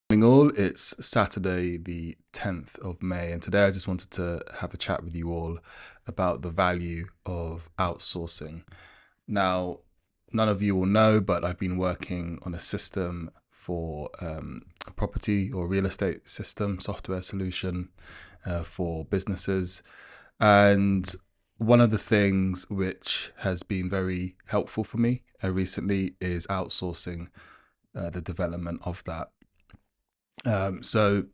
Morning all, it's Saturday the 10th of May, and today I just wanted to have a chat with you all about the value of outsourcing. Now, none of you will know, but I've been working on a system for a property or real estate system, software solution for businesses. And one of the things which has been very helpful for me recently is outsourcing the development of that. So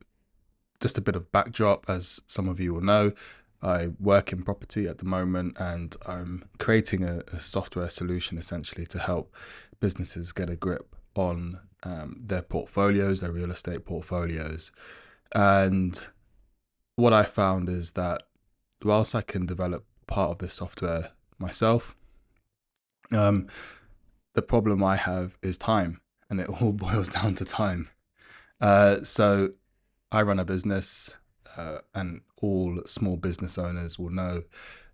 just a bit of backdrop, as some of you will know, I work in property at the moment and I'm creating a software solution essentially to help businesses get a grip on their portfolios, their real estate portfolios. And what I found is that whilst I can develop part of this software myself, the problem I have is time, and it all boils down to time. So I run a business, and all small business owners will know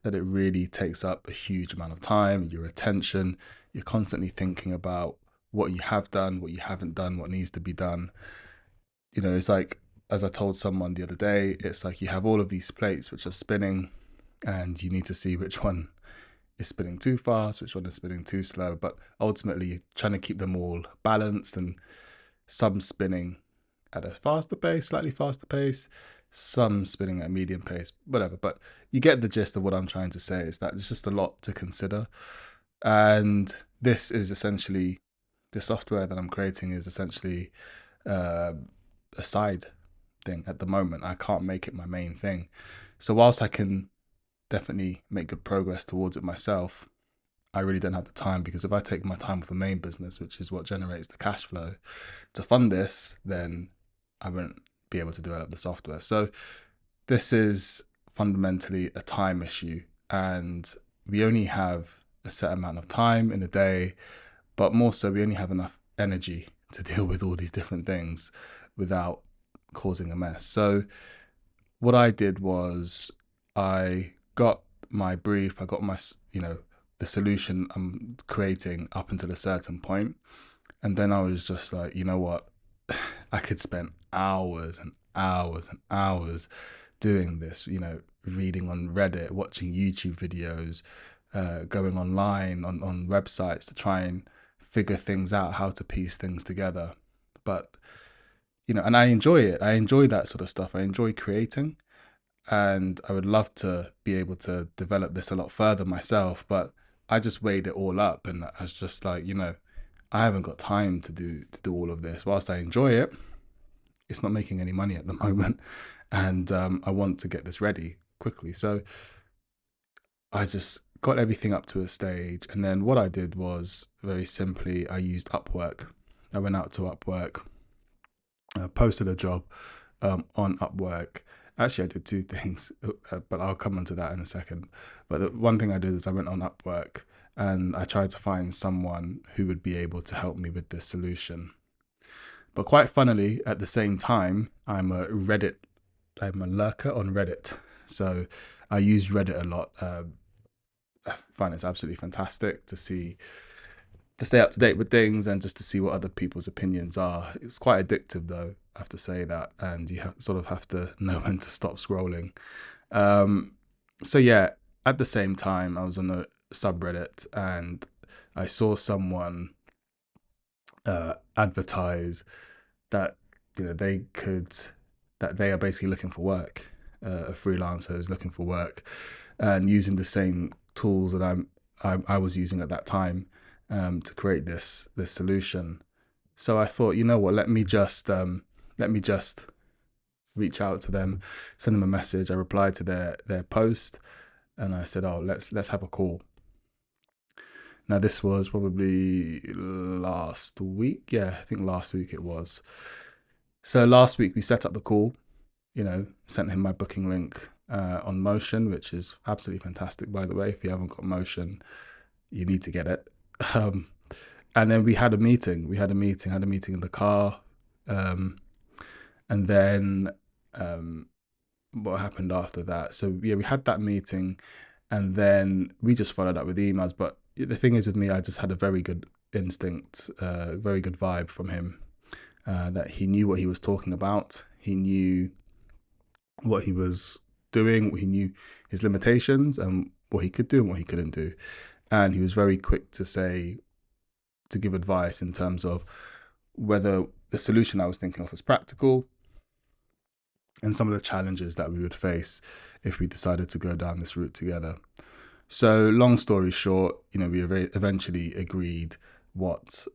that it really takes up a huge amount of time, your attention. You're constantly thinking about what you have done, what you haven't done, what needs to be done. You know, it's like, as I told someone the other day, it's like you have all of these plates which are spinning, and you need to see which one is spinning too fast, which one is spinning too slow. But ultimately, you're trying to keep them all balanced, and some spinning at a faster pace, slightly faster pace, some spinning at a medium pace, whatever. But you get the gist of what I'm trying to say, is that there's just a lot to consider. And this is essentially, the software that I'm creating is essentially a side thing at the moment. I can't make it my main thing. So whilst I can definitely make good progress towards it myself, I really don't have the time, because if I take my time with the main business, which is what generates the cash flow, to fund this, then I won't be able to develop the software. So this is fundamentally a time issue, and we only have a set amount of time in a day, but more so we only have enough energy to deal with all these different things without causing a mess. So what I did was I got my brief, I got my, the solution I'm creating up until a certain point. And then I was just like, you know what? I could spend hours and hours and hours doing this, reading on Reddit, watching YouTube videos, going online on websites to try and figure things out, how to piece things together. But, and I enjoy it. I enjoy that sort of stuff. I enjoy creating, and I would love to be able to develop this a lot further myself, but I just weighed it all up, and I was just like, I haven't got time to do all of this. Whilst I enjoy it, it's not making any money at the moment, and I want to get this ready quickly. So I just got everything up to a stage, and then what I did was, very simply, I used Upwork. I went out to Upwork, posted a job on Upwork. Actually, I did two things, but I'll come onto that in a second. But the one thing I did is I went on Upwork and I tried to find someone who would be able to help me with this solution. But quite funnily, at the same time, I'm a lurker on Reddit. So I use Reddit a lot. I find it's absolutely fantastic to stay up to date with things and just to see what other people's opinions are. It's quite addictive though, I have to say that, and you sort of have to know when to stop scrolling. So yeah, at the same time, I was on a subreddit and I saw someone advertise that that they are basically looking for work. A freelancer is looking for work and using the same tools that I was using at that time to create this solution. So I thought, you know what, let me just reach out to them, send them a message. I replied to their post and I said, oh, let's have a call. Now this was probably last week. Yeah, I think last week it was. So last week we set up the call, sent him my booking link on Motion, which is absolutely fantastic, by the way. If you haven't got Motion, you need to get it. And then we had a meeting. Had a meeting in the car. And then what happened after that? So yeah, we had that meeting, and then we just followed up with emails. But the thing is with me, I just had a very good instinct, very good vibe from him. that he knew what he was talking about. He knew what he was doing. He knew his limitations and what he could do and what he couldn't do. And he was very quick to give advice in terms of whether the solution I was thinking of was practical and some of the challenges that we would face if we decided to go down this route together. So long story short, we eventually agreed what,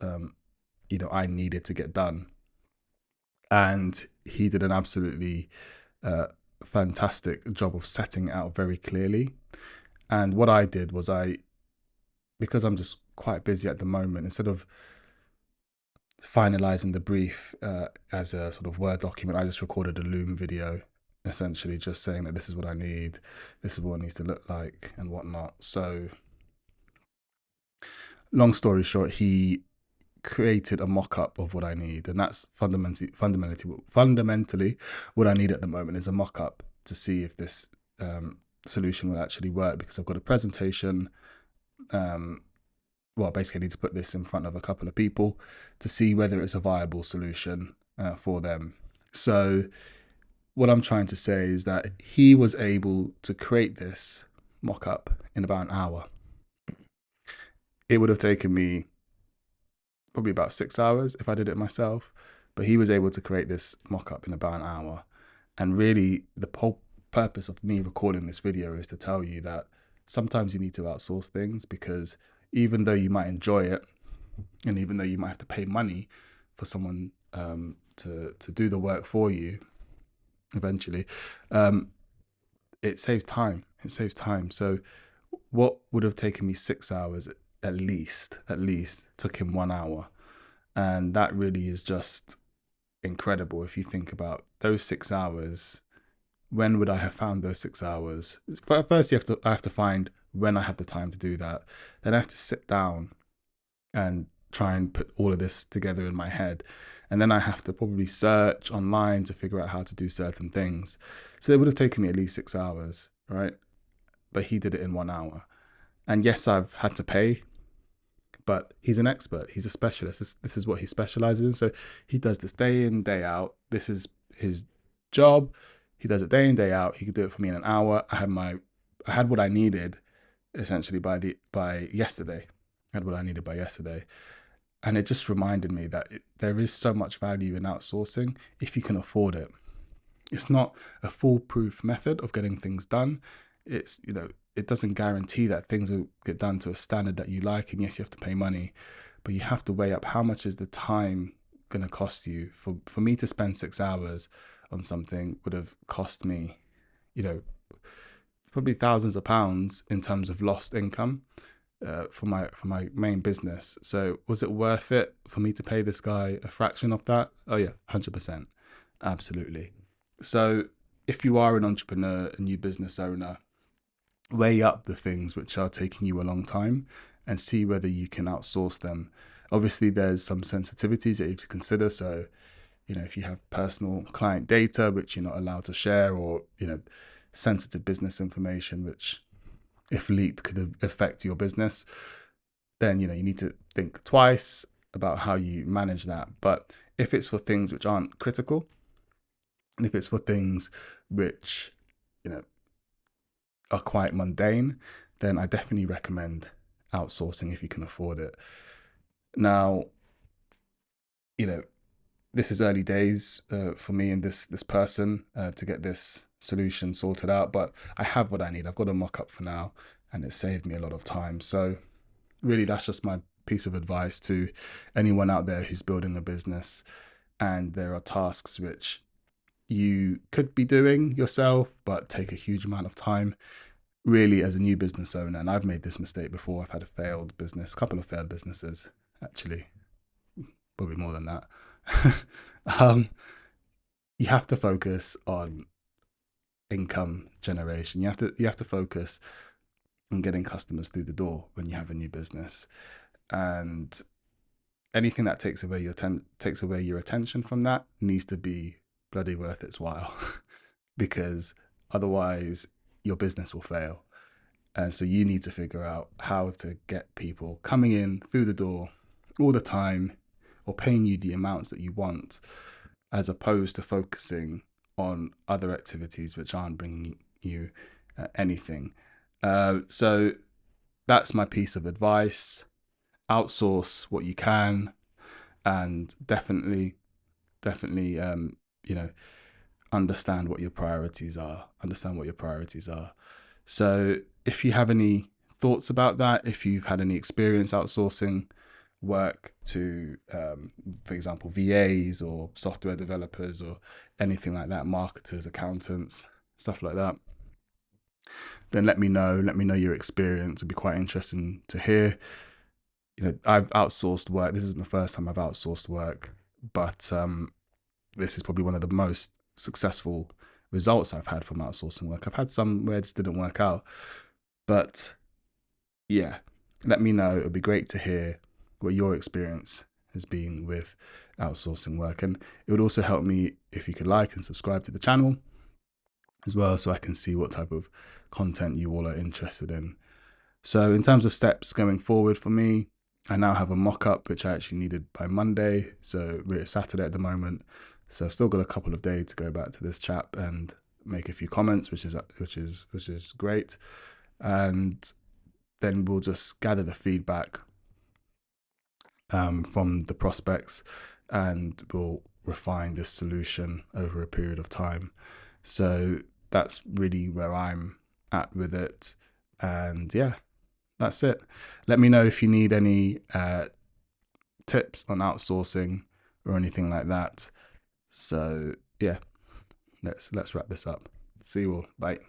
I needed to get done. And he did an absolutely fantastic job of setting it out very clearly. And what I did was because I'm just quite busy at the moment, instead of finalizing the brief as a sort of Word document, I just recorded a Loom video, essentially just saying that this is what I need, this is what it needs to look like and whatnot. So long story short, he created a mock-up of what I need, and that's fundamentally what I need at the moment is a mock-up to see if this solution will actually work, because I've got a presentation. Basically I need to put this in front of a couple of people to see whether it's a viable solution for them. So what I'm trying to say is that he was able to create this mock-up in about an hour. It would have taken me probably about 6 hours if I did it myself, but he was able to create this mock-up in about an hour. And really the whole purpose of me recording this video is to tell you that sometimes you need to outsource things, because even though you might enjoy it, and even though you might have to pay money for someone to do the work for you eventually, it saves time. So what would have taken me 6 hours at least took him 1 hour. And that really is just incredible. If you think about those 6 hours, when would I have found those 6 hours? First, I have to find when I have the time to do that. Then I have to sit down and try and put all of this together in my head. And then I have to probably search online to figure out how to do certain things. So it would have taken me at least 6 hours, right? But he did it in 1 hour. And yes, I've had to pay, but he's an expert. He's a specialist. This is what he specializes in. So he does this day in, day out. This is his job. He does it day in, day out. He could do it for me in an hour. I had what I needed essentially by yesterday. And it just reminded me that there is so much value in outsourcing if you can afford it. It's not a foolproof method of getting things done. It's, it doesn't guarantee that things will get done to a standard that you like. And yes, you have to pay money, but you have to weigh up how much is the time going to cost you. For me to spend 6 hours on something would have cost me, probably thousands of pounds in terms of lost income for my main business. So was it worth it for me to pay this guy a fraction of that? Oh yeah, 100%. Absolutely. So if you are an entrepreneur, a new business owner, weigh up the things which are taking you a long time and see whether you can outsource them. Obviously, there's some sensitivities that you have to consider. So, if you have personal client data which you're not allowed to share, or, sensitive business information which, if leaked, could affect your business, then, you need to think twice about how you manage that. But if it's for things which aren't critical, and if it's for things which, are quite mundane, then I definitely recommend outsourcing if you can afford it. Now, this is early days for me and this person to get this solution sorted out, but I have what I need. I've got a mock-up for now, and it saved me a lot of time. So really, that's just my piece of advice to anyone out there who's building a business, and there are tasks which you could be doing yourself but take a huge amount of time. Really, as a new business owner, and I've made this mistake before, I've had a couple of failed businesses, actually, probably more than that. You have to focus on income generation. You have to focus on getting customers through the door when you have a new business, and anything that takes away your attention from that needs to be bloody worth its while, because otherwise your business will fail. And so you need to figure out how to get people coming in through the door all the time or paying you the amounts that you want, as opposed to focusing on other activities which aren't bringing you anything. So that's my piece of advice. Outsource what you can, and definitely, understand what your priorities are. So if you have any thoughts about that, if you've had any experience outsourcing work to, for example, VAs or software developers or anything like that, marketers, accountants, stuff like that, then let me know. Let me know your experience. It'd be quite interesting to hear. I've outsourced work. This isn't the first time I've outsourced work, but this is probably one of the most successful results I've had from outsourcing work. I've had some where it just didn't work out, but yeah, let me know. It would be great to hear what your experience has been with outsourcing work, and it would also help me if you could like and subscribe to the channel as well, so I can see what type of content you all are interested in. So in terms of steps going forward for me, I now have a mock-up which I actually needed by Monday. So we're Saturday at the moment. So I've still got a couple of days to go back to this chap and make a few comments, which is great. And then we'll just gather the feedback from the prospects, and we'll refine this solution over a period of time. So that's really where I'm at with it. And yeah, that's it. Let me know if you need any tips on outsourcing or anything like that. So yeah, let's wrap this up. See you all. Bye.